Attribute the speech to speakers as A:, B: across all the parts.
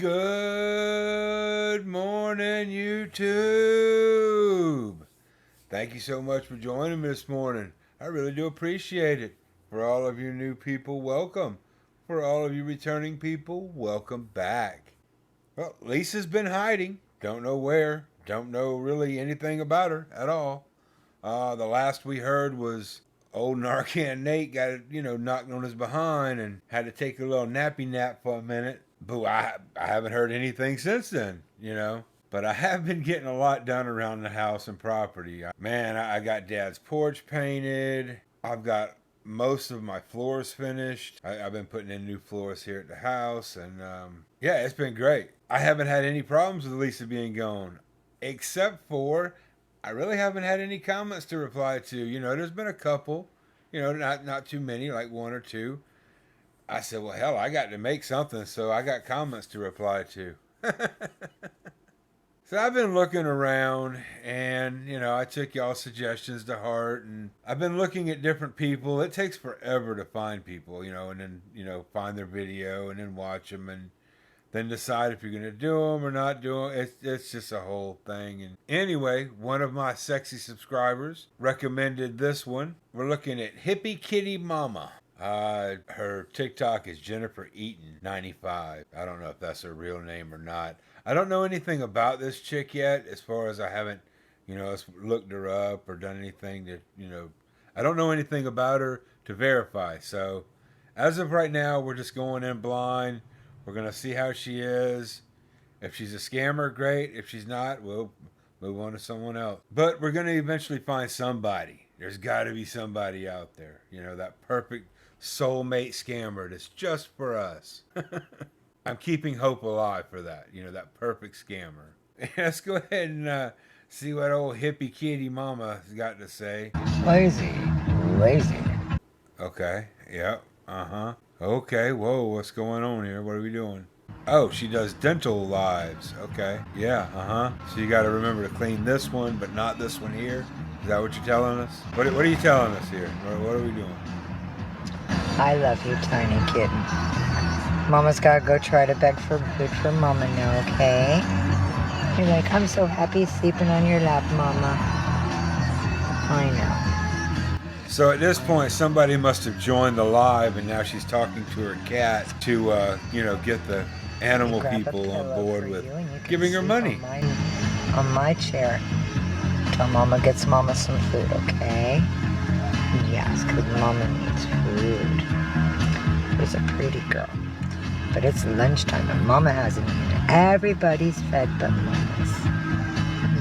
A: Good morning, YouTube. Thank you so much for joining me this morning. I really do appreciate it. For all of you new people, welcome. For all of you returning people, welcome back. Well, Lisa's been hiding. Don't know where. Don't know really anything about her at all. The last we heard was old Narcan Nate got, knocked on his behind and had to take a little nappy nap for a minute. But I haven't heard anything since then, But I have been getting a lot done around the house and property. Man, I got Dad's porch painted. I've got most of my floors finished. I've been putting in new floors here at the house. And yeah, it's been great. I haven't had any problems with Lisa being gone. Except for I really haven't had any comments to reply to. There's been a couple. Not too many, like one or two. I said, well, hell, I got to make something, so I got comments to reply to. So I've been looking around, and, I took y'all's suggestions to heart, and I've been looking at different people. It takes forever to find people, and then, find their video, and then watch them, and then decide if you're going to do them or not do them. It's just a whole thing. And anyway, one of my sexy subscribers recommended this one. We're looking at Hippie Kitty Mama. Her TikTok is Jennifer Eaton 95. I don't know if that's her real name or not. I don't know anything about this chick yet, as far as I haven't, looked her up or done anything to, I don't know anything about her to verify. So as of right now, we're just going in blind. We're going to see how she is. If she's a scammer, great. If she's not, we'll move on to someone else. But we're going to eventually find somebody. There's got to be somebody out there. That perfect soulmate scammer that's just for us. I'm keeping hope alive for that. That perfect scammer. Let's go ahead and see what old hippie kitty mama has got to say.
B: Lazy.
A: Okay. Yep. Uh-huh. Okay. Whoa, what's going on here? What are we doing? Oh, she does dental lives. Okay. Yeah. Uh-huh. So you got to remember to clean this one, but not this one here. Is that what you're telling us? What are you telling us here? What are we doing?
B: I love you, tiny kitten. Mama's got to go try to beg for food for Mama now, okay? You're like, I'm so happy sleeping on your lap, Mama. I know.
A: So at this point, somebody must have joined the live, and now she's talking to her cat to, get the animal people on board with giving her money.
B: On my chair. Till Mama gets Mama some food, okay? Yes, because Mama needs food. She's a pretty girl. But it's lunchtime and Mama hasn't eaten. Everybody's fed but Mama's.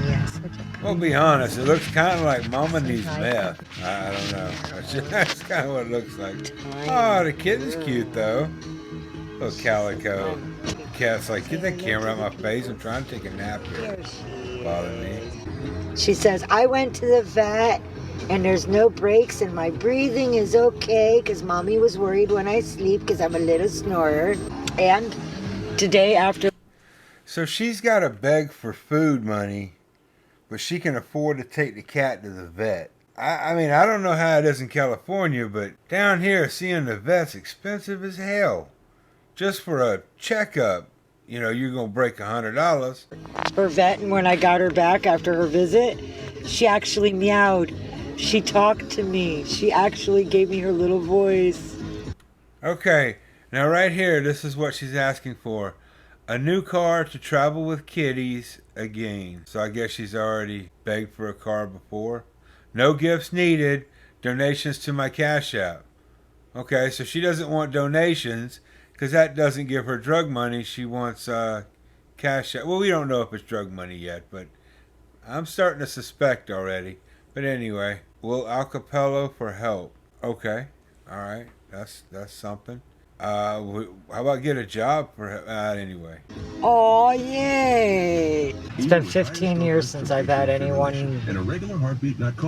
B: Yes, such a pretty.
A: Well, be honest, it looks kind of like Mama needs meth. I don't know. That's kind of what it looks like. Oh, the kitten's cute, though. Little calico. Cat's like, get that camera out my face. I'm trying to take a nap here. Bother me.
B: She says, I went to the vet and there's no breaks and my breathing is okay because Mommy was worried when I sleep because I'm a little snorer. And today after...
A: So she's got to beg for food money, but she can afford to take the cat to the vet. I mean, I don't know how it is in California, but down here, seeing the vet's expensive as hell. Just for a checkup, you're going to break $100.
B: Her vet, and when I got her back after her visit, she actually meowed. She talked to me. She actually gave me her little voice.
A: Okay, now right here, this is what she's asking for. A new car to travel with kitties again. So I guess she's already begged for a car before. No gifts needed. Donations to my Cash App. Okay, so she doesn't want donations because that doesn't give her drug money. She wants Cash App. Well, we don't know if it's drug money yet, but I'm starting to suspect already. But anyway, will acapella for help. Okay, all right, that's something. How about get a job for anyway?
B: Oh, yay! It's been 15 years since I've had anyone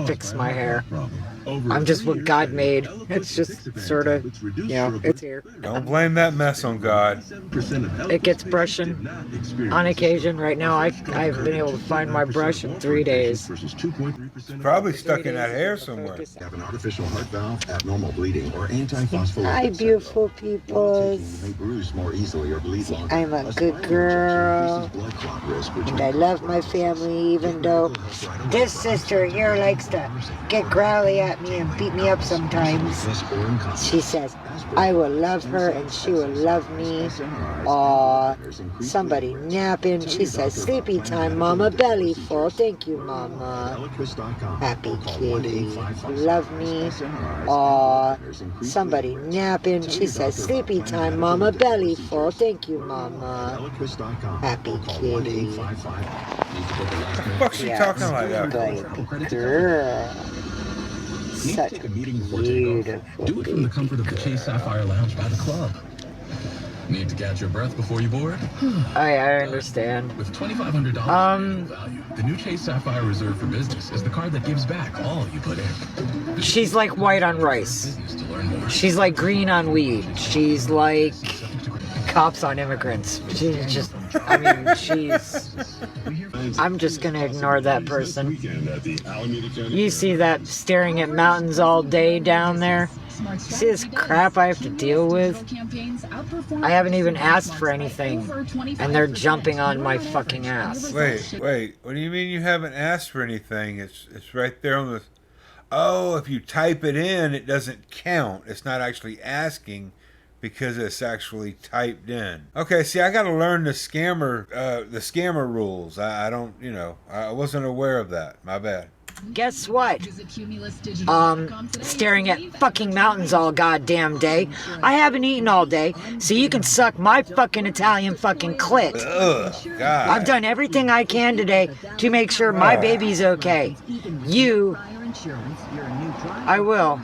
B: fix my hair. I'm just what God made. It's just sort of, it's here.
A: Don't blame that mess on God.
B: It gets brushing on occasion. Right now, I've been able to find my brush in 3 days.
A: It's probably stuck in that hair somewhere.
C: Have an artificial heart valve, abnormal bleeding, or antiphospholipid.
B: Hi, beautiful people. I'm a good girl, and I love my family, even though this sister here likes to get growly at me and beat me up sometimes. She says, I will love her and she will love me. Aw, somebody napping. She says, sleepy time, mama, belly full. Thank you, mama. Happy kitty. Love me. Aw, somebody napping. She says, sleepy time, mama, belly full. Thank you, mama. Happy kitty.
A: What the fuck's she talking like that?
B: Baby girl. Such a beautiful.
D: Do it from the comfort of the Chase Sapphire Lounge by the club. Need to catch your breath before you board?
B: I understand.
D: With $2,500 value, the new Chase Sapphire Reserve for Business is the card that gives back all you put in.
B: She's like white on rice.
D: To learn more.
B: She's like green on weed. She's like cops on immigrants. She's just, I mean, I'm just gonna ignore that person. You see that staring at mountains all day down there? See this crap I have to deal with? I haven't even asked for anything, and they're jumping on my fucking ass.
A: Wait. What do you mean you haven't asked for anything? It's right there on the... Oh, if you type it in, it doesn't count. It's not actually asking because it's actually typed in. Okay, see, I got to learn the scammer rules. I don't, I wasn't aware of that. My bad.
B: Guess what? Staring at fucking mountains all goddamn day. I haven't eaten all day, so you can suck my fucking Italian fucking clit.
A: Ugh, God.
B: I've done everything I can today to make sure my baby's okay. I will,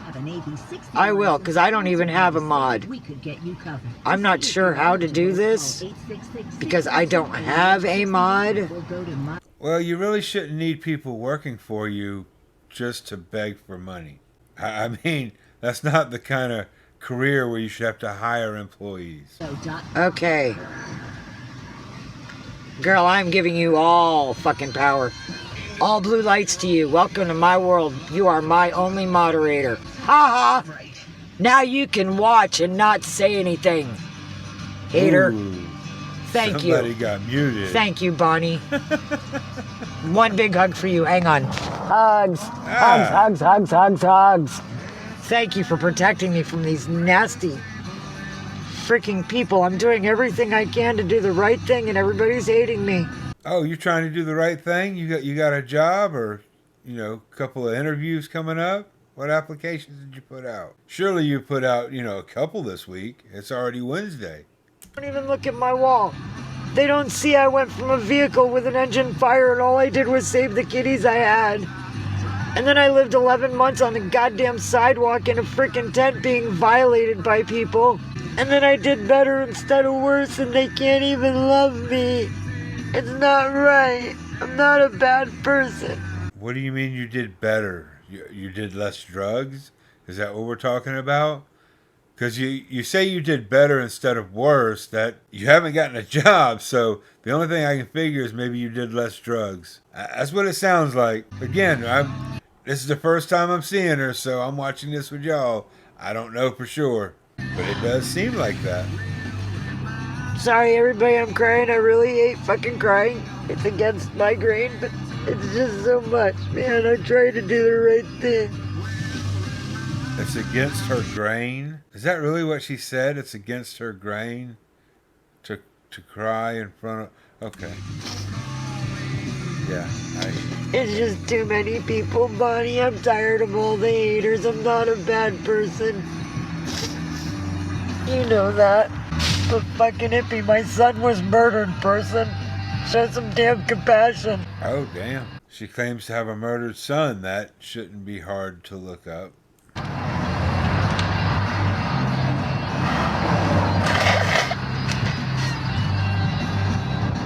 B: because I don't even have a mod. I'm not sure how to do this, because I don't have a mod.
A: Well, you really shouldn't need people working for you just to beg for money. I mean, that's not the kind of career where you should have to hire employees.
B: Okay. Girl, I'm giving you all fucking power. All blue lights to you. Welcome to my world. You are my only moderator. Ha ha! Now you can watch and not say anything. Hater.
A: Ooh,
B: Thank you.
A: Somebody got muted.
B: Thank you, Bonnie. One big hug for you. Hang on. Hugs. Hugs. Thank you for protecting me from these nasty freaking people. I'm doing everything I can to do the right thing, and everybody's hating me.
A: Oh, you're trying to do the right thing? You got a job or, a couple of interviews coming up? What applications did you put out? Surely you put out, a couple this week. It's already Wednesday.
B: Don't even look at my wall. They don't see I went from a vehicle with an engine fire and all I did was save the kitties I had. And then I lived 11 months on the goddamn sidewalk in a freaking tent being violated by people. And then I did better instead of worse and they can't even love me. It's not right. I'm not a bad person.
A: What do you mean you did better? You did less drugs? Is that what we're talking about? Because you say you did better instead of worse, that you haven't gotten a job, so the only thing I can figure is maybe you did less drugs. That's what it sounds like. Again, this is the first time I'm seeing her, so I'm watching this with y'all. I don't know for sure, but it does seem like that.
B: Sorry everybody, I'm crying. I really hate fucking crying. It's against my grain, but it's just so much. Man, I try to do the right thing.
A: It's against her grain? Is that really what she said? It's against her grain to cry in front of... Okay. Yeah,
B: It's just too many people, Bonnie. I'm tired of all the haters. I'm not a bad person. You know that. But fucking hippie, my son was murdered, person. Show some damn compassion.
A: Oh, damn. She claims to have a murdered son. That shouldn't be hard to look up.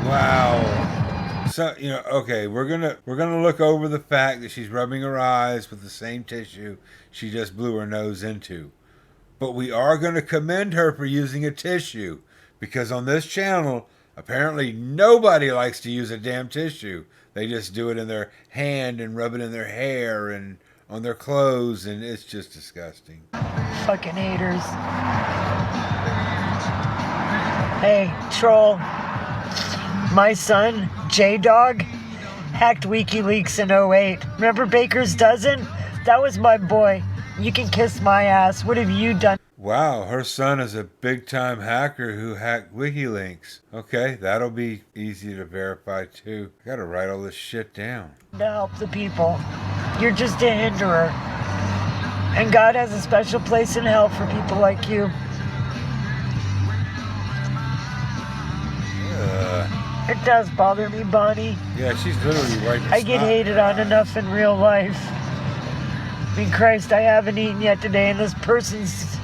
A: Wow. So, okay, we're gonna look over the fact that she's rubbing her eyes with the same tissue she just blew her nose into. But we are gonna commend her for using a tissue, because on this channel, apparently nobody likes to use a damn tissue. They just do it in their hand and rub it in their hair and on their clothes, and it's just disgusting.
B: Fucking haters. Hey, troll. My son, J-Dog, hacked WikiLeaks in '08. Remember Baker's Dozen? That was my boy. You can kiss my ass. What have you done?
A: Wow, her son is a big-time hacker who hacked WikiLeaks. Okay, that'll be easy to verify too. I gotta write all this shit down.
B: To help the people. You're just a hinderer. And God has a special place in hell for people like you. It does bother me, Bonnie.
A: Yeah, she's literally right.
B: I get hated on enough in real life. I mean, Christ, I haven't eaten yet today, and this person's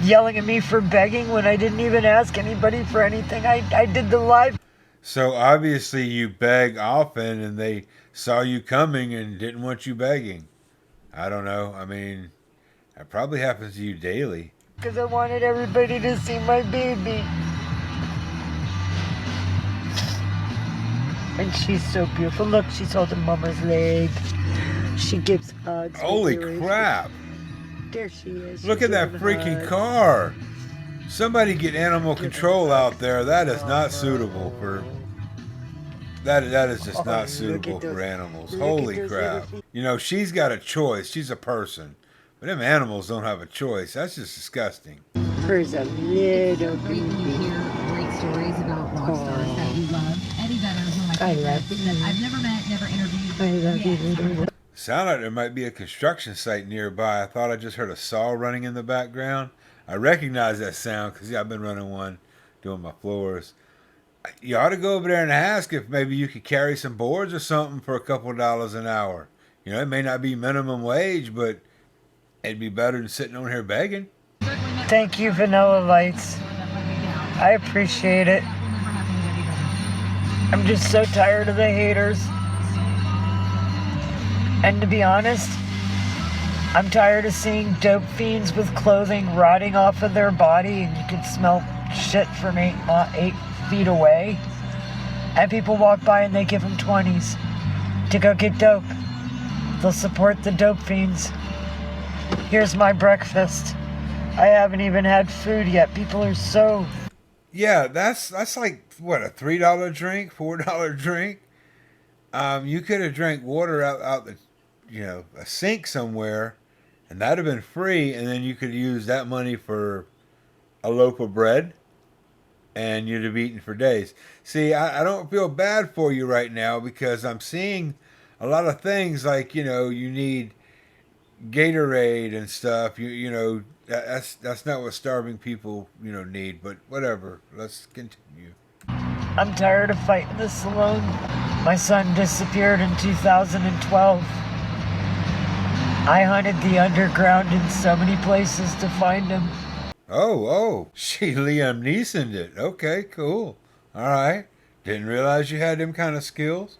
B: yelling at me for begging when I didn't even ask anybody for anything. I did the live.
A: So obviously you beg often, and they saw you coming and didn't want you begging. I don't know. I mean, that probably happens to you daily.
B: Because I wanted everybody to see my baby. And she's so beautiful. Look, she's holding Mama's leg. She gives hugs.
A: Holy crap.
B: There she is.
A: Look at that freaking car. Somebody get animal control out there. That is not suitable for... That is just not suitable for animals. Holy crap. She's got a choice. She's a person. But them animals don't have a choice. That's just disgusting.
B: Here's a little baby.
E: Great stories about rock stars that you love. Eddie Vedder is one of my
B: I
E: favorites
B: love
E: that
B: you.
E: I've never met, never interviewed.
B: I love you, little.
A: Sound like there might be a construction site nearby. I thought I just heard a saw running in the background. I recognize that sound because, I've been running one doing my floors. You ought to go over there and ask if maybe you could carry some boards or something for a couple $1 an hour. It may not be minimum wage, but it'd be better than sitting on here begging.
B: Thank you, Vanilla Lights. I appreciate it. I'm just so tired of the haters. And to be honest, I'm tired of seeing dope fiends with clothing rotting off of their body, and you can smell shit from 8 feet away. And people walk by and they give them 20s to go get dope. They'll support the dope fiends. Here's my breakfast. I haven't even had food yet. People are so...
A: Yeah, that's like, what, a $3 drink, $4 drink? You could have drank water out the, a sink somewhere, and that'd have been free, and then you could use that money for a loaf of bread, and you'd have eaten for days. See, I don't feel bad for you right now, because I'm seeing a lot of things like, you need Gatorade and stuff. That's not what starving people, need, but whatever. Let's continue.
B: I'm tired of fighting this alone. My son disappeared in 2012. I hunted the underground in so many places to find him.
A: Oh, she Liam Neeson'd it. Okay, cool. All right. Didn't realize you had them kind of skills.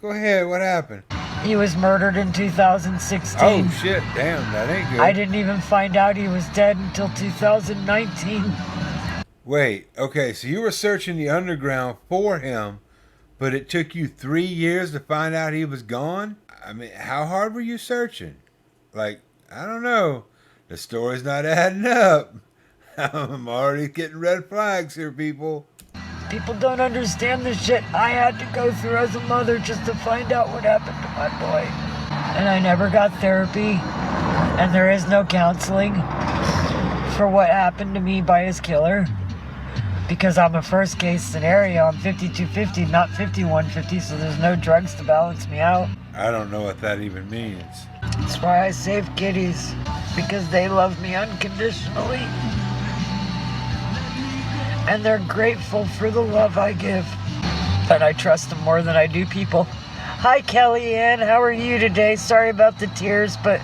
A: Go ahead, what happened?
B: He was murdered in 2016.
A: Oh, shit, damn, that ain't good.
B: I didn't even find out he was dead until 2019.
A: Wait, okay, so you were searching the underground for him, but it took you 3 years to find out he was gone? I mean, how hard were you searching? Like, I don't know. The story's not adding up. I'm already getting red flags here, people.
B: People don't understand the shit I had to go through as a mother just to find out what happened to my boy. And I never got therapy, and there is no counseling for what happened to me by his killer. Because I'm a first case scenario, I'm 5250, not 5150, so there's no drugs to balance me out.
A: I don't know what that even means.
B: That's why I save kitties, because they love me unconditionally. And they're grateful for the love I give. But I trust them more than I do people. Hi, Kellyanne. How are you today? Sorry about the tears, but...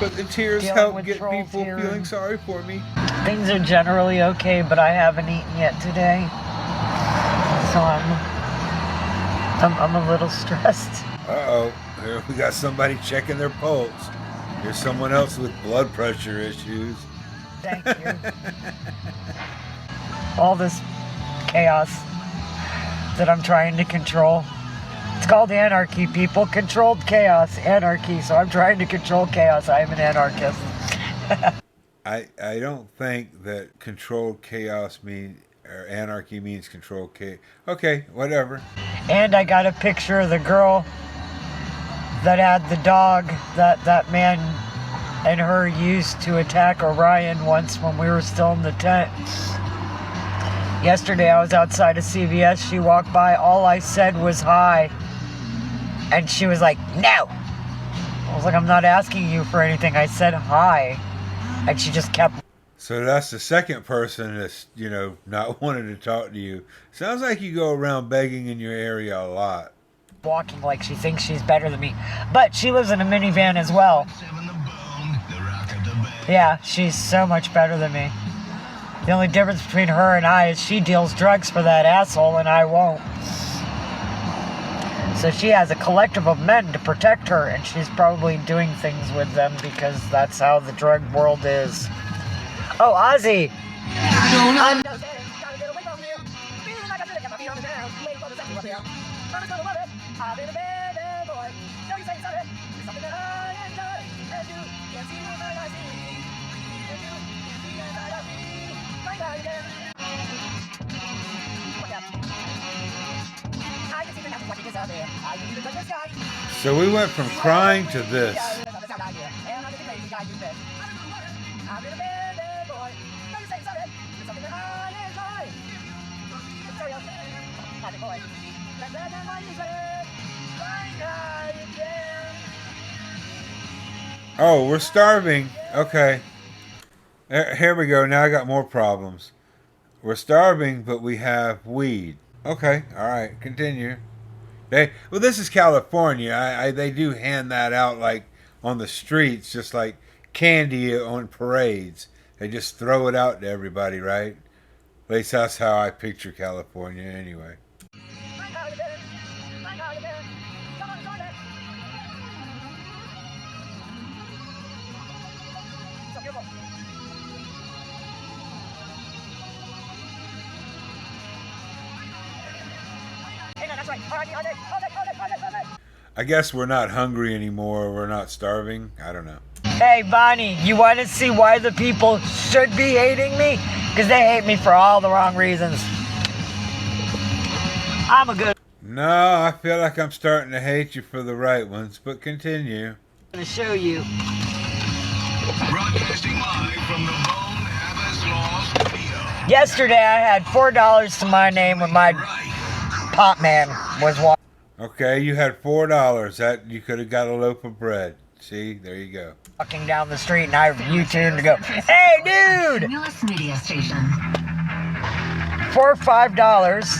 A: But the tears
B: Dealing
A: help
B: with
A: get
B: trolls
A: people
B: here.
A: feeling sorry for me.
B: Things are generally okay, but I haven't eaten yet today. So I'm a little stressed.
A: Uh-oh. Here we got somebody checking their pulse. Here's someone else with blood pressure issues.
B: Thank you. All this chaos that I'm trying to control. It's called anarchy, people. Controlled chaos, anarchy. So I'm trying to control chaos. I am an anarchist.
A: I don't think that controlled chaos means, or anarchy means controlled chaos. Okay, whatever.
B: And I got a picture of the girl that had the dog that man and her used to attack Orion once when we were still in the tent. Yesterday I was outside of CVS. She walked by. All I said was hi. And she was like, no. I was like, I'm not asking you for anything. I said hi. And she just kept.
A: So that's the second person that's, not wanting to talk to you. Sounds like you go around begging in your area a lot.
B: Walking like she thinks she's better than me. But she lives in a minivan as well. Yeah, she's so much better than me. The only difference between her and I is she deals drugs for that asshole and I won't. So she has a collective of men to protect her, and she's probably doing things with them because that's how the drug world is. Oh, Ozzy!
A: So we went from crying to this. Oh, we're starving. Okay. Here we go. Now I got more problems. We're starving, but we have weed. Okay. All right. Continue. Well, this is California. They do hand that out like on the streets, just like candy on parades. They just throw it out to everybody, right? At least that's how I picture California anyway. I guess we're not hungry anymore. We're not starving. I don't know.
B: Hey, Bonnie, you want to see why the people should be hating me? Because they hate me for all the wrong reasons. I'm a good...
A: No, I feel like I'm starting to hate you for the right ones, but continue.
B: I'm going to show you.
D: Broadcasting live from the Bone Abbas Law Studio.
B: Yesterday, I had $4 to my name when my pop man was walking.
A: Okay, you had $4. That you could have got a loaf of bread. See, there you go.
B: Walking down the street, and I U-turned to go, hey, dude!
E: Newest media station.
B: For $5,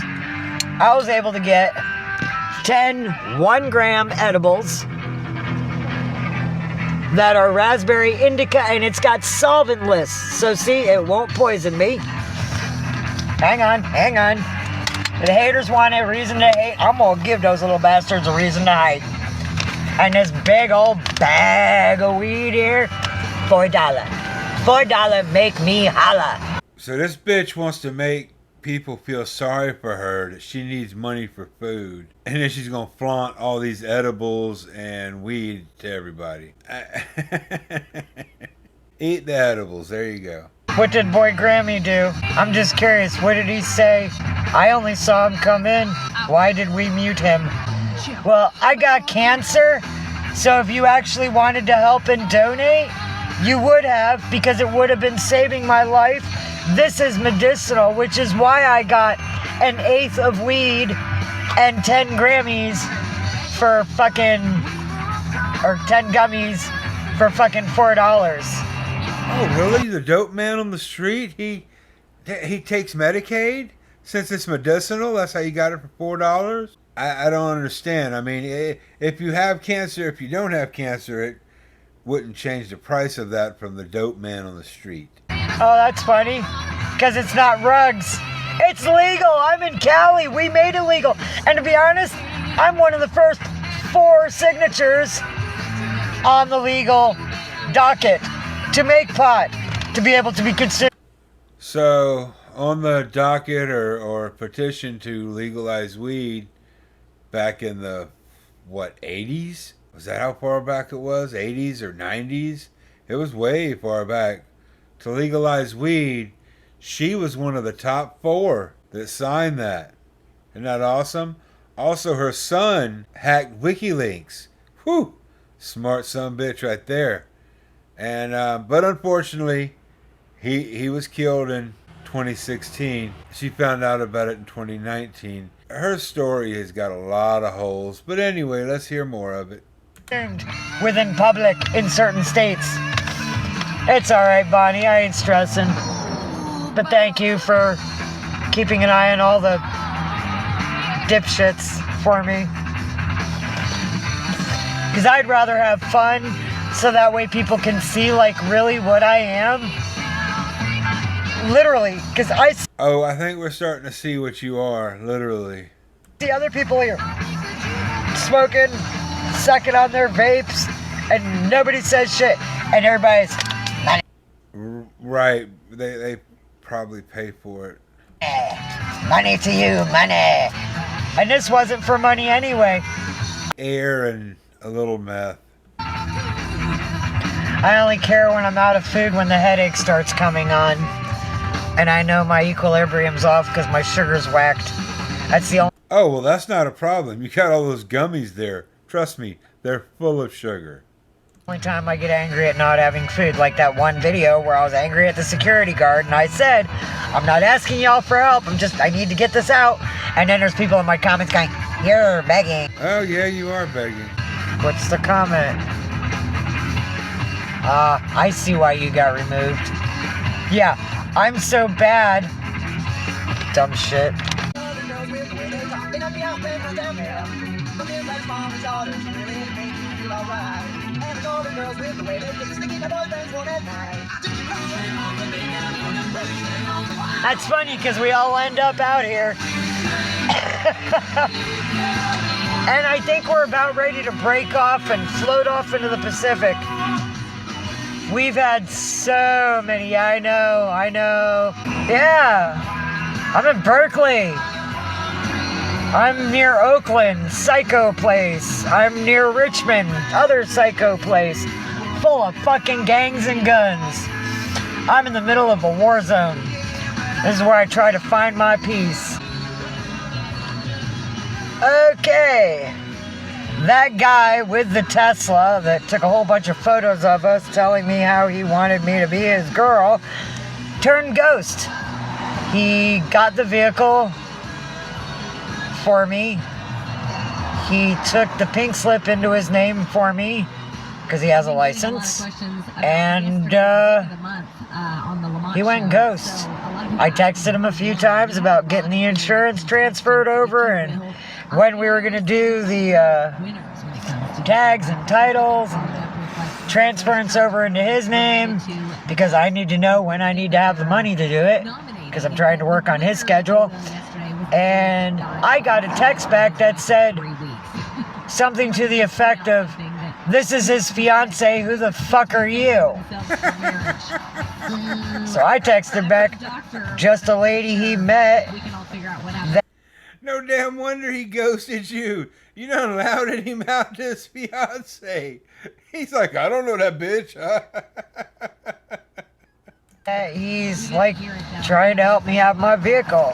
B: I was able to get 10 1-gram edibles that are raspberry indica, and it's got solvent lists. So see, it won't poison me. Hang on. The haters want a reason to hate. I'm going to give those little bastards a reason to hide. And this big old bag of weed here, $4. $4 make me holla.
A: So this bitch wants to make people feel sorry for her, that she needs money for food. And then she's going to flaunt all these edibles and weed to everybody. Eat the edibles. There you go.
B: What did Boy Grammy do? I'm just curious. What did he say? I only saw him come in. Why did we mute him? Well, I got cancer, so if you actually wanted to help and donate, you would have, because it would have been saving my life. This is medicinal, which is why I got an eighth of weed and 10 Grammys for fucking, or 10 gummies for fucking $4.
A: Oh, really? The dope man on the street? He takes Medicaid? Since it's medicinal, that's how you got it for $4? I don't understand. I mean, if you have cancer, if you don't have cancer, it wouldn't change the price of that from the dope man on the street.
B: Oh, that's funny. Because it's not rugs. It's legal. I'm in Cali. We made it legal. And to be honest, I'm one of the first 4 signatures on the legal docket to make pot, to be able to be considered.
A: So, on the docket or petition to legalize weed back in the, 80s? Was that how far back it was? 80s or 90s? It was way far back. To legalize weed, she was one of the top 4 that signed that. Isn't that awesome? Also, her son hacked WikiLeaks. Whew! Smart son bitch right there. And but unfortunately, he was killed in 2016. She found out about it in 2019. Her story has got a lot of holes. But anyway, let's hear more of it.
B: Within public in certain states. It's alright, Bonnie. I ain't stressing. But thank you for keeping an eye on all the dipshits for me. Because I'd rather have fun so that way people can see, like, really what I am. Literally. Because
A: Oh, I think we're starting to see what you are, literally.
B: see other people here smoking, sucking on their vapes, and nobody says shit. And everybody's...
A: Right. They probably pay for it.
B: Money to you, money. And this wasn't for money anyway.
A: Air and a little meth.
B: I only care when I'm out of food when the headache starts coming on. And I know my equilibrium's off because my sugar's whacked. That's the
A: Oh, well, that's not a problem. You got all those gummies there. Trust me, they're full of sugar.
B: only time I get angry at not having food. Like that one video where I was angry at the security guard and I said, I'm not asking y'all for help. I need to get this out. And then there's people in my comments going, you're begging.
A: Oh, yeah, you are begging.
B: What's the comment? I see why you got removed. Yeah, I'm so bad. Dumb shit. That's funny because we all end up out here. And I think we're about ready to break off and float off into the Pacific. We've had so many. Yeah, I know. Yeah, I'm in Berkeley. I'm near Oakland, psycho place. I'm near Richmond, other psycho place, full of fucking gangs and guns. I'm in the middle of a war zone. This is where I try to find my peace. Okay. That guy with the Tesla that took a whole bunch of photos of us telling me how he wanted me to be his girl turned ghost. He got the vehicle for me. He took the pink slip into his name for me because he has a license. And he went ghost. I texted him a few times about getting the insurance transferred over and when we were going to do the tags and titles, transference over into his name, because I need to know when I need to have the money to do it, because I'm trying to work on his schedule. And I got a text back that said something to the effect of, this is his fiance, who the fuck are you? So I texted back, just a lady he met.
A: No damn wonder he ghosted you. You done allowed him out to his fiance. He's like, I don't know that bitch.
B: He's like trying to help me have my vehicle.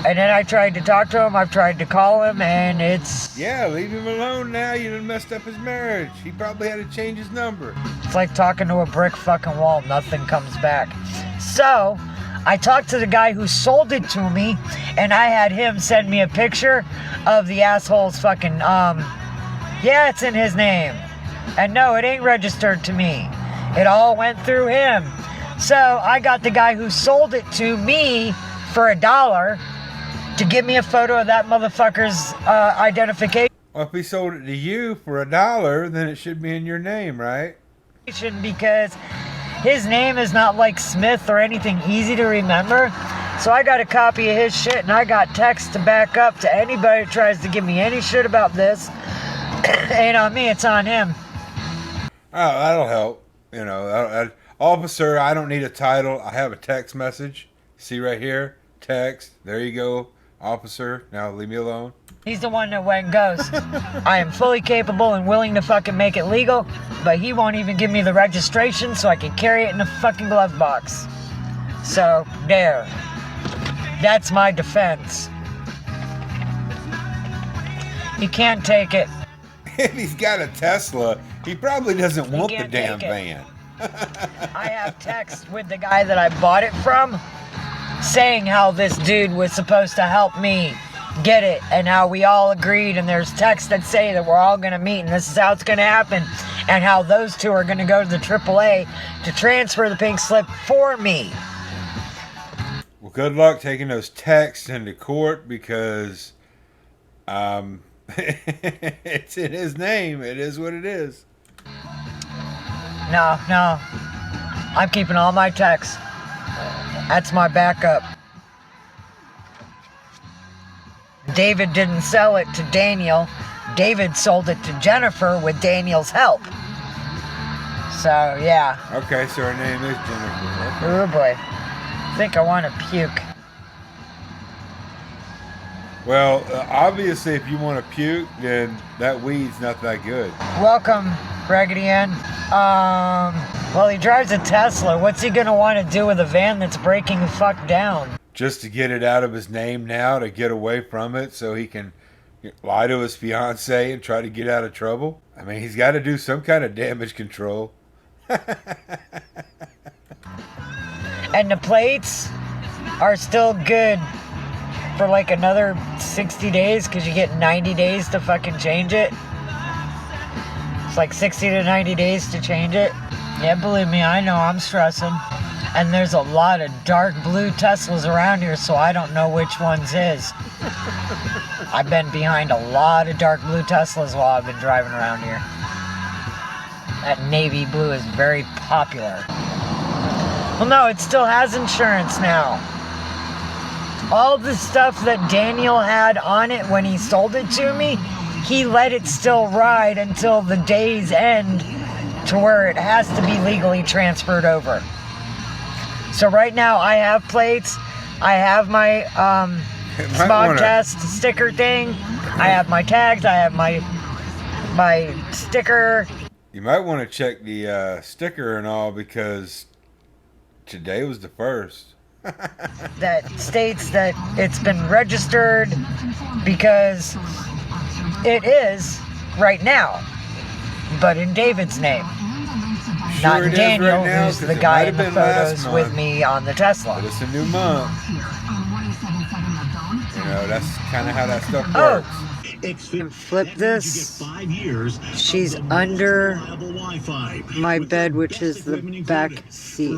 B: And then I tried to talk to him, I've tried to call him, and it's...
A: Yeah, leave him alone now. You done messed up his marriage. He probably had to change his number.
B: It's like talking to a brick fucking wall. Nothing comes back. So, I talked to the guy who sold it to me, and I had him send me a picture of the asshole's fucking, yeah, it's in his name. And no, it ain't registered to me. It all went through him. So, I got the guy who sold it to me for $1 to give me a photo of that motherfucker's identification.
A: Well, if he sold it to you for $1, then it should be in your name, right?
B: Because his name is not like Smith or anything easy to remember. So I got a copy of his shit, and I got text to back up to anybody who tries to give me any shit about this. Ain't on me, it's on him.
A: Oh, that'll help. You know, officer, I don't need a title. I have a text message. See right here? Text. There you go, officer. Now leave me alone.
B: He's the one that went ghost. I am fully capable and willing to fucking make it legal, but he won't even give me the registration so I can carry it in a fucking glove box. So, there. That's my defense. He can't take it.
A: If he's got a Tesla, he probably doesn't want the
B: can't
A: damn
B: take it.
A: van.
B: I have text with the guy that I bought it from saying how this dude was supposed to help me get it and how we all agreed, and there's texts that say that we're all going to meet and this is how it's going to happen, and how those two are going to go to the AAA to transfer the pink slip for me.
A: Well, good luck taking those texts into court because it's in his name. It is what it is.
B: No, I'm keeping all my texts. That's my backup. David didn't sell it to Daniel. David sold it to Jennifer with Daniel's help. So, yeah.
A: Okay, so her name is Jennifer.
B: Oh boy. I think I want to puke.
A: Well, obviously, if you want to puke, then that weed's not that good.
B: Welcome, Raggedy Ann. Well, he drives a Tesla. What's he gonna want to do with a van that's breaking the fuck down?
A: Just to get it out of his name now, to get away from it so he can lie to his fiance and try to get out of trouble. I mean, he's got to do some kind of damage control.
B: And the plates are still good for like another 60 days because you get 90 days to fucking change it. It's like 60 to 90 days to change it. Yeah, believe me, I know I'm stressing. And there's a lot of dark blue Teslas around here, so I don't know which one's his. I've been behind a lot of dark blue Teslas while I've been driving around here. That navy blue is very popular. Well, no, it still has insurance now. All the stuff that Daniel had on it when he sold it to me, he let it still ride until the day's end to where it has to be legally transferred over. So right now I have plates, I have my smog test sticker thing, I have my tags, I have my sticker.
A: You might want to check the sticker and all because today was the first.
B: That states that it's been registered because it is right now, but in David's name.
A: Sure
B: Not
A: it is
B: Daniel,
A: right now,
B: who's
A: 'cause
B: the
A: it
B: guy
A: might
B: in
A: have
B: the
A: been last
B: photos with
A: month.
B: me on the Tesla.
A: But it's a new month. You know, that's kind of how that stuff
B: Oh.
A: works.
B: And flip this. She's under my bed, which is the back seat.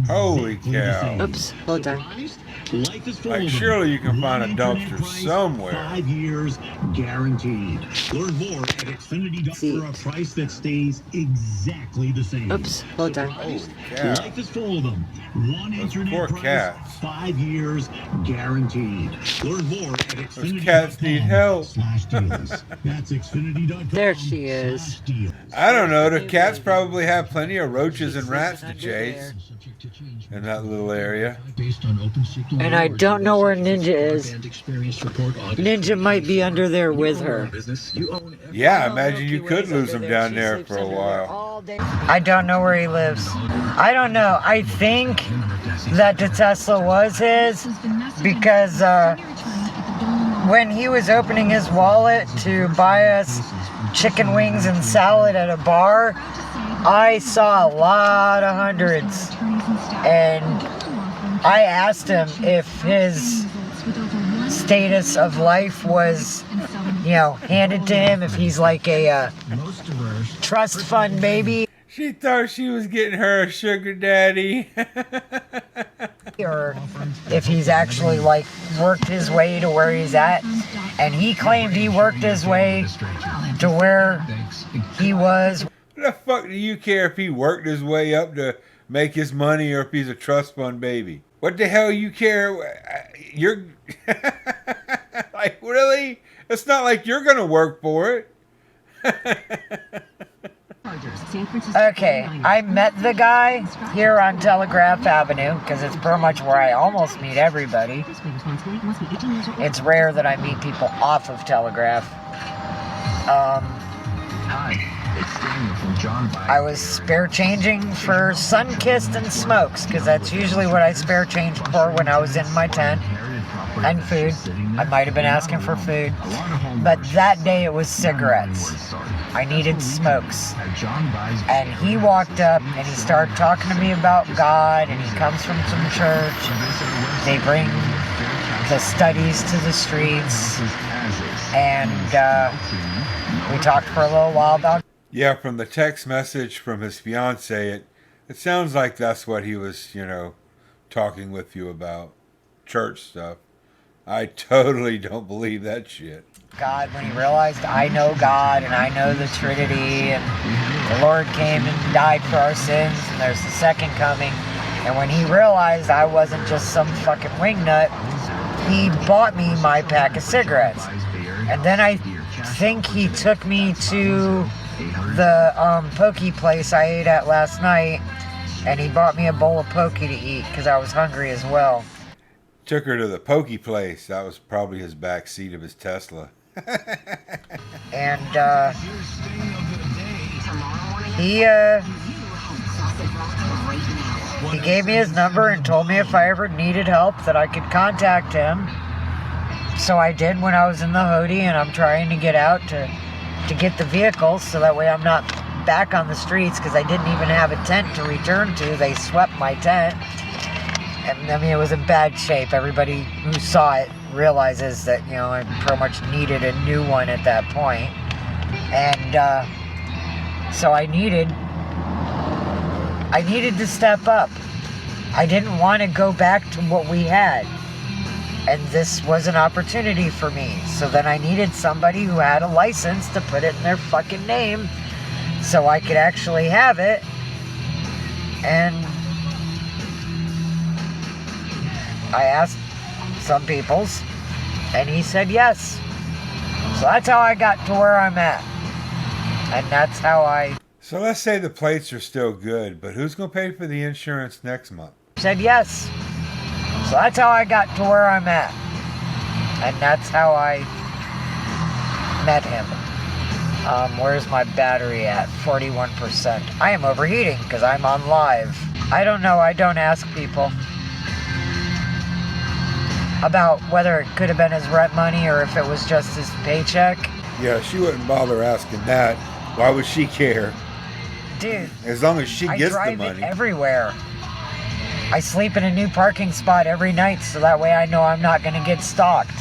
A: Holy cow.
B: Oops, hold on.
A: Like, surely you can find a dumpster somewhere.
C: 5 years guaranteed. Learn more at Xfinity for a price that stays exactly the same.
B: Oops, hold on.
A: Holy cow.
C: Life is full of them. One
A: Those
C: internet
A: poor
C: price,
A: cats.
C: 5 years guaranteed. Learn more at Xfinity.
A: cats need help.
C: /deals. That's Xfinity.com.
B: There she is.
C: /deals.
A: I don't know. The cats probably have plenty of roaches and rats to chase in that little area.
B: And I don't know where Ninja is. Ninja might be under there with her.
A: Yeah, I imagine you could lose them down there for a while.
B: I don't know where he lives. I don't know. I think that the Tesla was his because when he was opening his wallet to buy us chicken wings and salad at a bar, I saw a lot of hundreds. And I asked him if his status of life was, you know, handed to him, if he's like a trust fund baby.
A: She thought she was getting her a sugar daddy.
B: Or if he's actually like worked his way to where he's at. And he claimed he worked his way to where he was.
A: What the fuck do you care if he worked his way up to make his money or if he's a trust fund baby? What the hell you care? You're like, really? It's not like you're gonna work for it.
B: Okay, I met the guy here on Telegraph Avenue because it's pretty much where I almost meet everybody. It's rare that I meet people off of Telegraph. I was spare changing for Sunkissed and Smokes because that's usually what I spare changed for when I was in my tent. And food. I might have been asking for food. But that day it was cigarettes. I needed smokes. And he walked up and he started talking to me about God, and he comes from some church. They bring the studies to the streets. And we talked for a little while about...
A: Yeah, from the text message from his fiance, it sounds like that's what he was, talking with you about. Church stuff. I totally don't believe that shit.
B: God, when he realized I know God and I know the Trinity and the Lord came and died for our sins and there's the second coming. And when he realized I wasn't just some fucking wingnut, he bought me my pack of cigarettes. And then I think he took me to the pokey place I ate at last night, and he bought me a bowl of pokey to eat because I was hungry as well.
A: Took her to the pokey place. That was probably his back seat of his Tesla.
B: And he gave me his number and told me if I ever needed help that I could contact him. So I did when I was in the Hody, and I'm trying to get out to get the vehicles so that way I'm not back on the streets because I didn't even have a tent to return to. They swept my tent. And, I mean, it was in bad shape. Everybody who saw it realizes that, I pretty much needed a new one at that point. And so I needed to step up. I didn't want to go back to what we had. And this was an opportunity for me. So then I needed somebody who had a license to put it in their fucking name so I could actually have it. And I asked some people's, and he said yes. So that's how I got to where I'm at. And that's how I...
A: So let's say the plates are still good, but who's going to pay for the insurance next month?
B: Said yes. So that's how I got to where I'm at. And that's how I met him. Where's my battery at? 41%. I am overheating because I'm on live. I don't know. I don't ask people about whether it could have been his rent money or if it was just his paycheck.
A: Yeah, she wouldn't bother asking that. Why would she care?
B: Dude,
A: as long as she gets the money.
B: I drive it everywhere. I sleep in a new parking spot every night so that way I know I'm not going to get stalked.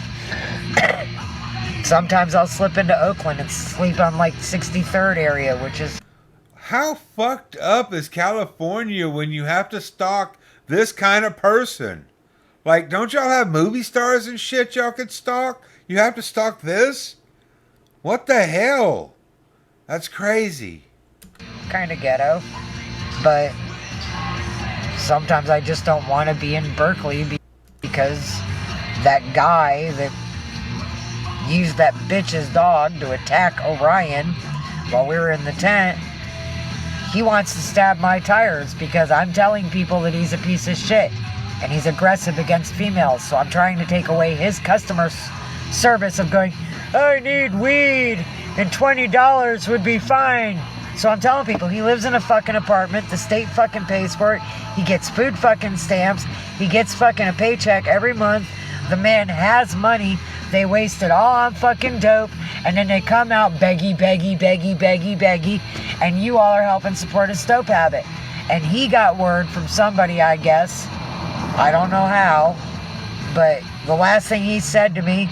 B: Sometimes I'll slip into Oakland and sleep on like 63rd area, which is...
A: How fucked up is California when you have to stalk this kind of person? Like, don't y'all have movie stars and shit y'all could stalk? You have to stalk this? What the hell? That's crazy.
B: Kind of ghetto. But sometimes I just don't want to be in Berkeley because that guy that used that bitch's dog to attack Orion while we were in the tent, he wants to stab my tires because I'm telling people that he's a piece of shit. And he's aggressive against females. So I'm trying to take away his customer service of going, I need weed and $20 would be fine. So I'm telling people he lives in a fucking apartment. The state fucking pays for it. He gets food fucking stamps. He gets fucking a paycheck every month. The man has money. They waste it all on fucking dope. And then they come out beggy. And you all are helping support his dope habit. And he got word from somebody, I guess. I don't know how, but the last thing he said to me,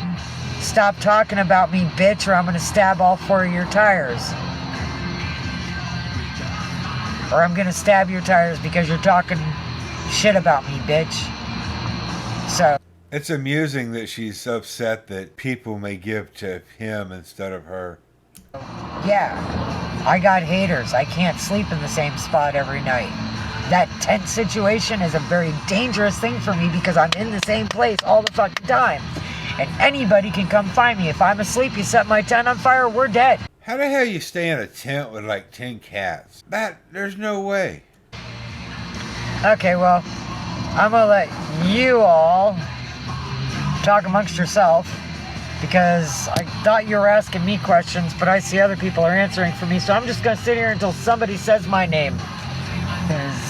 B: stop talking about me, bitch, or I'm going to stab all 4 of your tires. Or I'm going to stab your tires because you're talking shit about me, bitch. So.
A: It's amusing that she's upset that people may give to him instead of her.
B: Yeah, I got haters. I can't sleep in the same spot every night. that tense situation is a very dangerous thing for me because I'm in the same place all the fucking time. And anybody can come find me. If I'm asleep, you set my tent on fire, we're dead.
A: How the hell you stay in a tent with like 10 cats? There's no way.
B: Okay, well, I'm gonna let you all talk amongst yourself because I thought you were asking me questions, but I see other people are answering for me, so I'm just gonna sit here until somebody says my name. Because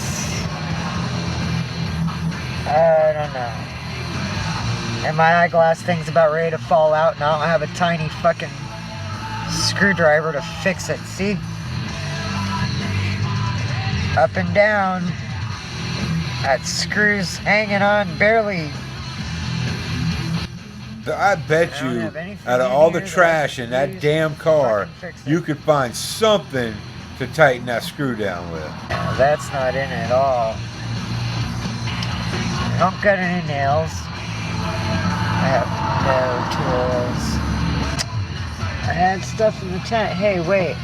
B: I don't know. And my eyeglass thing's about ready to fall out, and I don't have a tiny fucking screwdriver to fix it. See? Up and down. That screw's hanging on barely.
A: I bet you, out of all the trash in that damn car, you could find something to tighten that screw down with.
B: No, that's not in it at all. I don't got any nails. I have no tools. I had stuff in the tent. Hey, wait.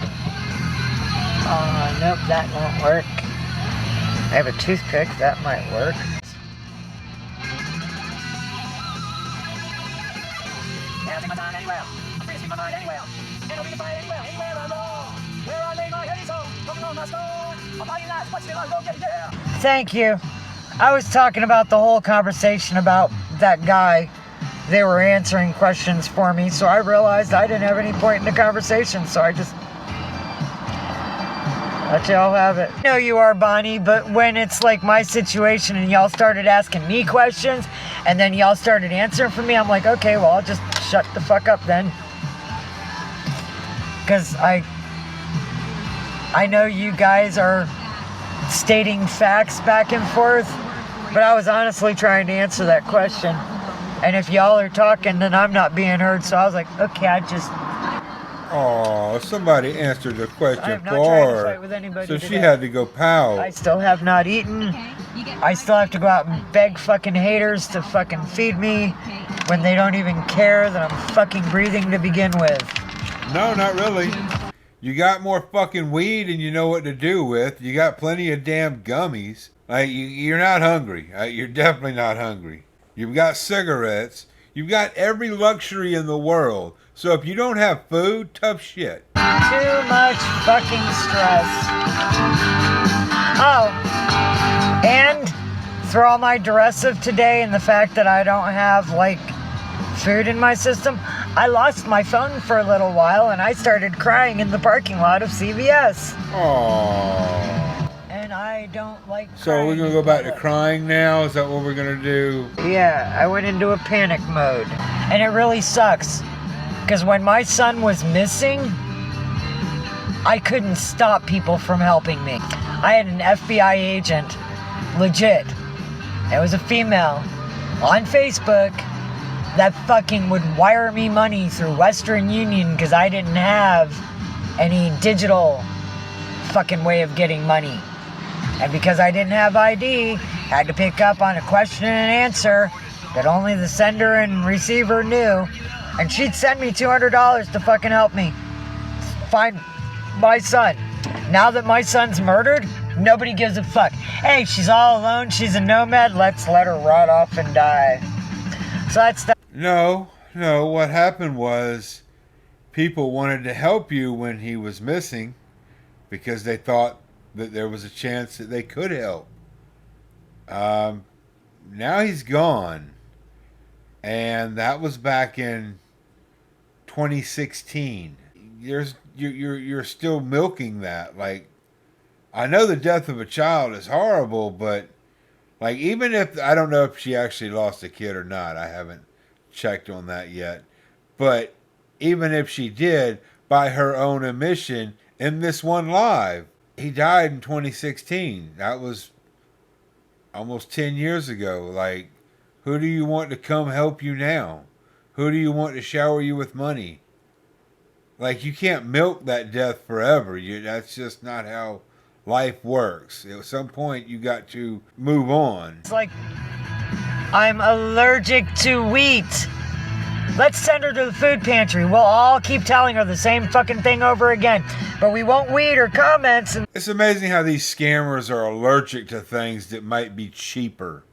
B: Nope, that won't work. I have a toothpick. That might work. Thank you. I was talking about the whole conversation about that guy. They were answering questions for me, so I realized I didn't have any point in the conversation, so I just let y'all have it. I know you are, Bonnie, but when it's like my situation and y'all started asking me questions and then y'all started answering for me, I'm like, okay, well, I'll just shut the fuck up then. Because I know you guys are stating facts back and forth, but I was honestly trying to answer that question. And if y'all are talking, then I'm not being heard, so I was like, okay, I just...
A: Oh, somebody answered the question
B: I'm not
A: for
B: trying to
A: her,
B: fight with anybody
A: so
B: today.
A: she had to go pout.
B: I still have not eaten. I still have to go out and beg fucking haters to fucking feed me when they don't even care that I'm fucking breathing to begin with.
A: No, not really. You got more fucking weed and you know what to do with. You got plenty of damn gummies. Like, you're not hungry. You're definitely not hungry. You've got cigarettes. You've got every luxury in the world. So if you don't have food, tough shit.
B: Too much fucking stress. Oh, and through all my duress of today and the fact that I don't have, like, food in my system, I lost my phone for a little while and I started crying in the parking lot of CVS.
A: Aww.
B: And I don't like crying.
A: So we're going to go back to crying now? Is that what we're going to do?
B: Yeah, I went into a panic mode. And it really sucks. Because when my son was missing, I couldn't stop people from helping me. I had an FBI agent, legit. It was a female, on Facebook, that fucking would wire me money through Western Union because I didn't have any digital fucking way of getting money. And because I didn't have ID, I had to pick up on a question and answer that only the sender and receiver knew. And she'd send me $200 to fucking help me find my son. Now that my son's murdered, nobody gives a fuck. Hey, she's all alone, she's a nomad, let's let her rot off and die. So that's the...
A: No, what happened was people wanted to help you when he was missing because they thought that there was a chance that they could help. Now he's gone. And that was back in 2016. You're still milking that. Like, I know the death of a child is horrible, but like, even if, I don't know if she actually lost a kid or not. I haven't checked on that yet. But even if she did, by her own admission in this one live, he died in 2016. That was almost 10 years ago. Like, who do you want to come help you now? Who do you want to shower you with money? Like, you can't milk that death forever. That's just not how life works. At some point, you got to move on.
B: It's like, I'm allergic to wheat. Let's send her to the food pantry. We'll all keep telling her the same fucking thing over again. But we won't weed her comments. And
A: It's amazing how these scammers are allergic to things that might be cheaper.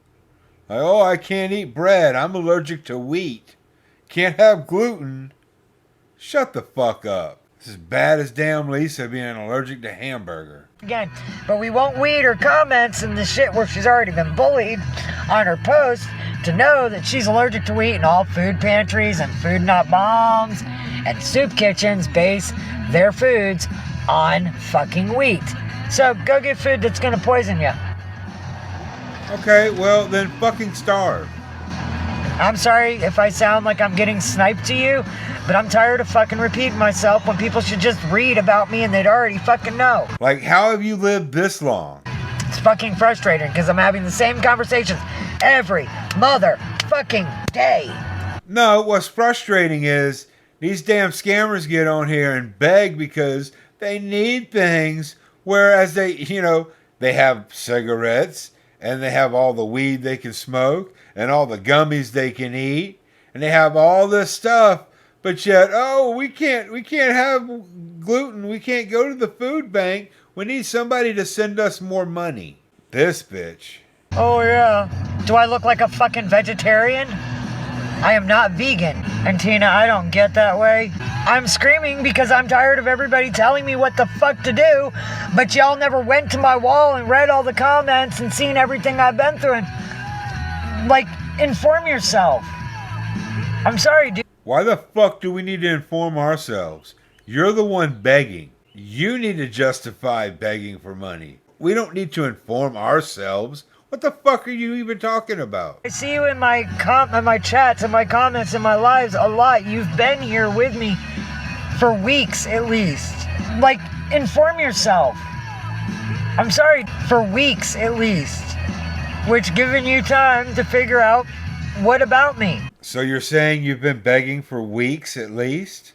A: Like, oh, I can't eat bread. I'm allergic to wheat. Can't have gluten. Shut the fuck up. It's as bad as damn Lisa being allergic to hamburger.
B: again. But we won't weed her comments and the shit where she's already been bullied on her post to know that she's allergic to wheat, and all food pantries and food not bombs and soup kitchens base their foods on fucking wheat. So go get food that's gonna poison you.
A: Okay, well then fucking starve.
B: I'm sorry if I sound like I'm getting sniped to you, but I'm tired of fucking repeating myself when people should just read about me and they'd already fucking know.
A: Like, how have you lived this long?
B: It's fucking frustrating because I'm having the same conversations every motherfucking day.
A: No, what's frustrating is these damn scammers get on here and beg because they need things, whereas they have cigarettes and they have all the weed they can smoke and all the gummies they can eat, and they have all this stuff, but yet, oh, we can't have gluten, we can't go to the food bank, we need somebody to send us more money. This bitch.
B: Oh yeah. Do I look like a fucking vegetarian? I am not vegan. And Tina, I don't get that way. I'm screaming because I'm tired of everybody telling me what the fuck to do, but y'all never went to my wall and read all the comments and seen everything I've been through. And, like, inform yourself. I'm sorry, dude.
A: Why the fuck do we need to inform ourselves? You're the one begging. You need to justify begging for money. We don't need to inform ourselves. What the fuck are you even talking about?
B: I see you in my chats and my comments and my lives a lot. You've been here with me for weeks at least. Like, inform yourself. I'm sorry, for weeks at least. Which given you time to figure out what about me.
A: So you're saying you've been begging for weeks at least?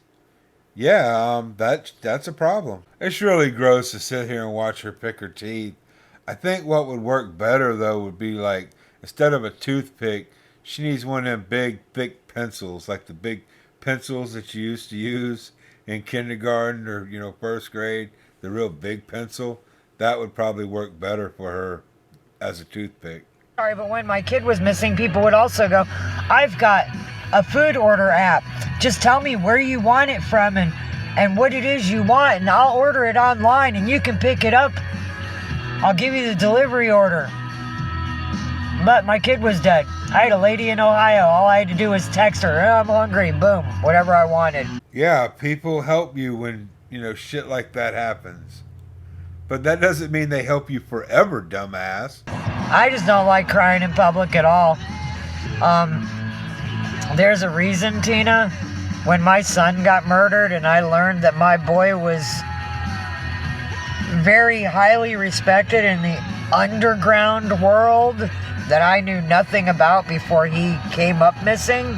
A: Yeah, that's a problem. It's really gross to sit here and watch her pick her teeth. I think what would work better, though, would be like, instead of a toothpick, she needs one of them big, thick pencils, like the big pencils that you used to use in kindergarten or, first grade, the real big pencil. That would probably work better for her as a toothpick.
B: Sorry, but when my kid was missing, people would also go, I've got a food order app. Just tell me where you want it from and what it is you want, and I'll order it online and you can pick it up. I'll give you the delivery order. But my kid was dead. I had a lady in Ohio. All I had to do was text her, I'm hungry, boom, whatever I wanted.
A: Yeah, people help you when, shit like that happens. But that doesn't mean they help you forever, dumbass.
B: I just don't like crying in public at all. There's a reason, Tina, when my son got murdered and I learned that my boy was very highly respected in the underground world that I knew nothing about before he came up missing.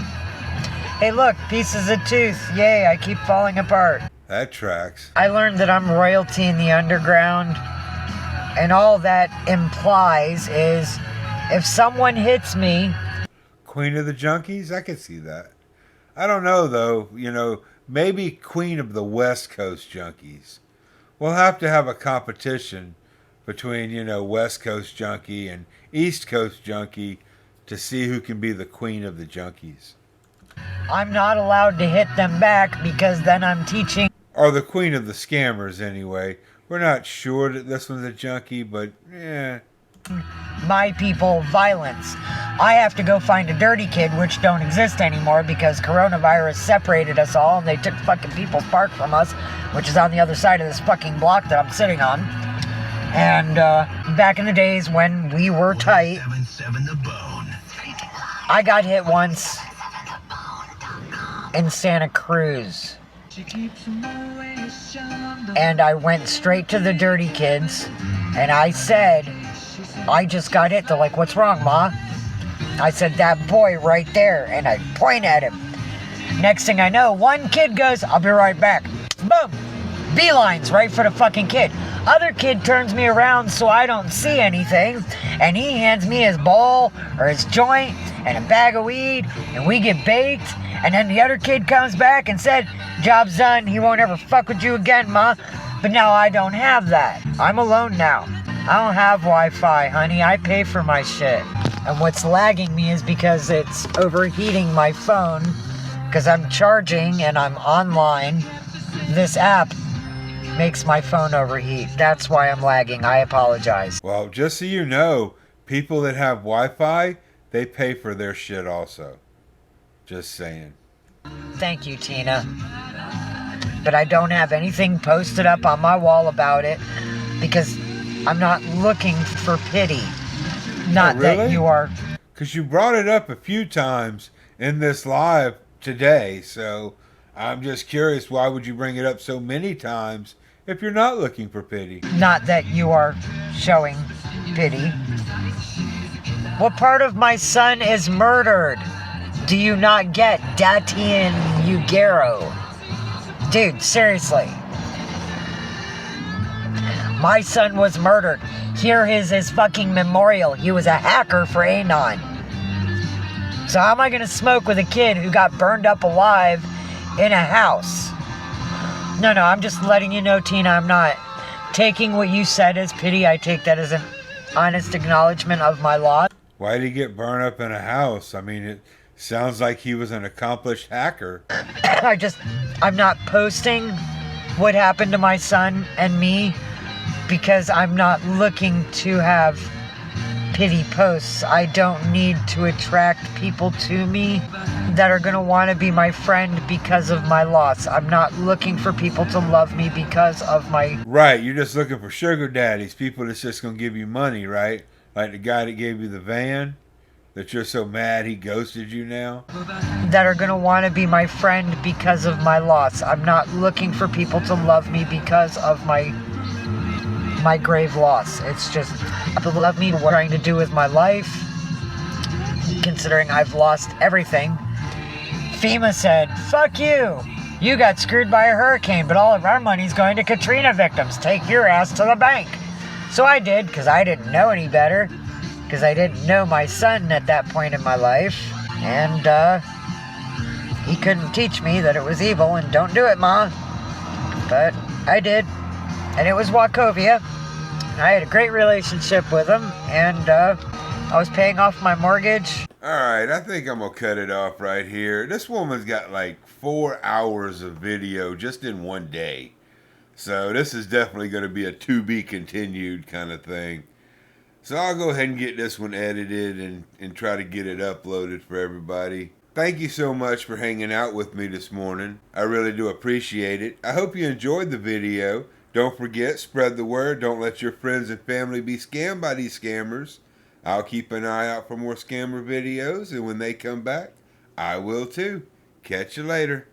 B: Hey look, pieces of tooth, yay, I keep falling apart.
A: That tracks.
B: I learned that I'm royalty in the underground, and all that implies is if someone hits me...
A: Queen of the Junkies? I can see that. I don't know though, maybe Queen of the West Coast Junkies. We'll have to have a competition between, West Coast Junkie and East Coast Junkie to see who can be the Queen of the Junkies.
B: I'm not allowed to hit them back because then I'm teaching...
A: Or the Queen of the Scammers anyway. We're not sure that this one's a junkie, but
B: my people violence. I have to go find a dirty kid, which don't exist anymore because coronavirus separated us all and they took fucking People's Park from us, which is on the other side of this fucking block that I'm sitting on. And back in the days when we were tight, I got hit once in Santa Cruz. And I went straight to the dirty kids and I said, I just got hit. They're like, what's wrong, Ma? I said, that boy right there, and I point at him. Next thing I know, one kid goes, I'll be right back. Boom! Beelines right for the fucking kid. Other kid turns me around so I don't see anything, and he hands me his bowl or his joint, and a bag of weed, and we get baked, and then the other kid comes back and said, job's done, he won't ever fuck with you again, Ma. But now I don't have that. I'm alone now. I don't have Wi-Fi, honey. I pay for my shit. And what's lagging me is because it's overheating my phone, because I'm charging and I'm online. This app makes my phone overheat. That's why I'm lagging. I apologize.
A: Well, just so you know, people that have Wi-Fi, they pay for their shit also. Just saying.
B: Thank you, Tina. But I don't have anything posted up on my wall about it because I'm not looking for pity. Not
A: really?
B: that you are.
A: Because you brought it up a few times in this live today, so I'm just curious, why would you bring it up so many times if you're not looking for pity?
B: Not that you are showing pity. What part of my son is murdered? Do you not get Datian Ugero? Dude, seriously. My son was murdered. Here is his fucking memorial. He was a hacker for Anon. So how am I going to smoke with a kid who got burned up alive in a house? No, I'm just letting you know, Tina, I'm not taking what you said as pity. I take that as an honest acknowledgement of my loss.
A: Why did he get burned up in a house? I mean, it sounds like he was an accomplished hacker.
B: I'm not posting what happened to my son and me because I'm not looking to have pity posts. I don't need to attract people to me that are going to want to be my friend because of my loss. I'm not looking for people to love me because of my...
A: Right, you're just looking for sugar daddies, people that's just going to give you money, right? Like the guy that gave you the van, that you're so mad he ghosted you now.
B: That are going to want to be my friend because of my loss. I'm not looking for people to love me because of my grave loss. It's just, people love me, what I'm trying to do with my life, considering I've lost everything. FEMA said, fuck you. You got screwed by a hurricane, but all of our money's going to Katrina victims. Take your ass to the bank. So I did, because I didn't know any better. Because I didn't know my son at that point in my life. And, he couldn't teach me that it was evil and don't do it, Ma. But I did. And it was Wachovia. I had a great relationship with him. And, I was paying off my mortgage.
A: Alright, I think I'm going to cut it off right here. This woman's got like 4 hours of video just in one day. So this is definitely going to be a to be continued kind of thing. So I'll go ahead and get this one edited and try to get it uploaded for everybody. Thank you so much for hanging out with me this morning. I really do appreciate it. I hope you enjoyed the video. Don't forget, spread the word. Don't let your friends and family be scammed by these scammers. I'll keep an eye out for more scammer videos, and when they come back, I will too. Catch you later.